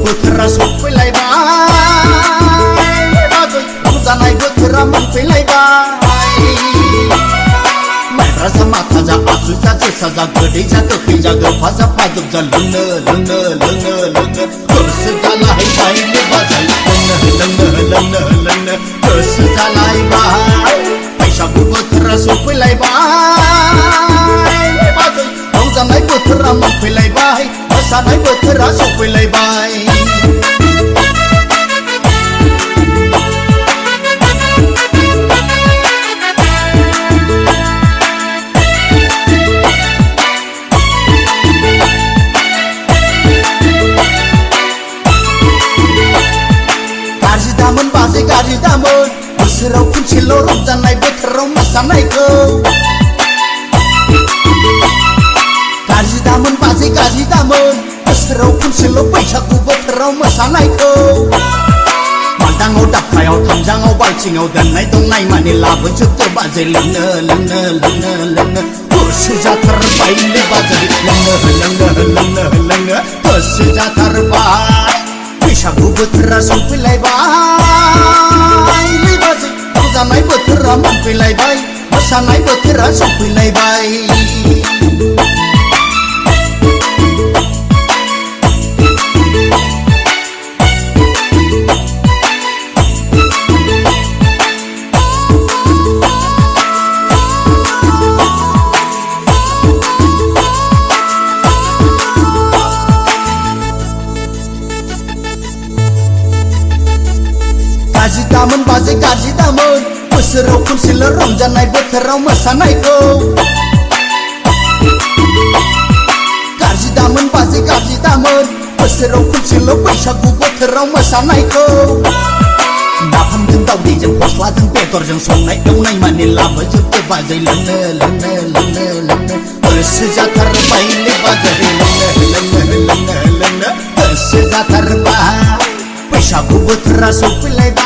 बोथोरा सफैलायबाय बाजै रंजानाय बोथोरा मोनफैलायबाय माइब्रा जा माथा जा आसु जा जोसा जा गोदै जा गोखै जा गोफा जा फादुब जा लोंनो लोंनो लोंनो लोंनो गोसो जालायबाय बाजै लोंनो गोसो जालायबाय बैसागु बोथोरा सफैलायबाय बाजै रंजानाय बोथोरा मोनफैलायबाय मोसानाय बोथोरा सफैलायबाय गाज्रि दामोन बाजै गाज्रि दामोन बोसोराव खनसेल' रंजानाय बोथोराव मोसानायखौ गाज्रि दामोन बाजै गाज्रि दामोन बोसोराव खनसेल' बैसागु बोथोराव मोसानायखौ मालदाङाव दाबखायाव थामजाङाव बाल्थिङाव दोननाय दंनाय माने लाबोजोबदो बाजै लोंनो लोंनो लोंनो लोंनो गोसो जाथारबाय बाजै लोंनो गोसो जाथारबाय बैसागु बोथोरा सफैलायबाय बाजै रंजानाय बोथोरा मोनफैलायबाय मोसानाय बोथोरा सफैलायबाय गाज्रि दामोन बाजै गाज्रि दामोन बोसोराव खनसेल' रंजानाय बोथोराव मोसानायखौ गाज्रि दामोन बाजै गाज्रि दामोन बोसोराव खनसेल' बैसागु बोथोराव मोसानायखौ नाफामजों दावदैजों फस्लाजों बेदरजों संनाय एवनाय माने लाबोजोबदो बाजै लोंनो लोंनो लोंनो लोंनो गोसो जाथारबाय बाजै लोंनो गोसो जाथारबाय बैसागु बोथोरा सफैलायबाय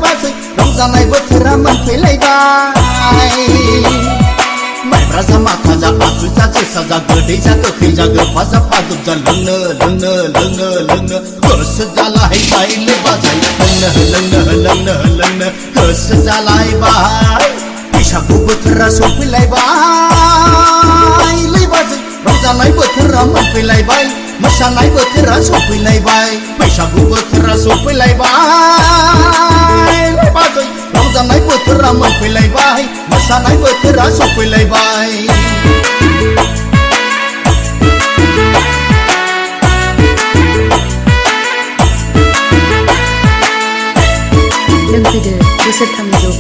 बाजै रंजानाय बोथोरा मोनफैलायबाय माइब्रा जा माथा जा आसु जा जोसा जा गोदै जा गोखै जा गोफा जा फादुब जा लोंनो लोंनो लोंनो लोंनो गोसो जालायबाय बाजै लोंनो गोसो जालायबाय बैसागु बोथोरा सफैलायबाय बाजै रंजानाय बोथोरा मोनफैलायबाय मोसानाय बोथोरा सफैलायबाय बैसागु बोथोरा सफैलायबाय बाजै रंजानाय बोथोरा मोनफैलायबाय मोसानाय बोथोरा सफैलायबाय लोंफैदो बोसोरथामनि जौ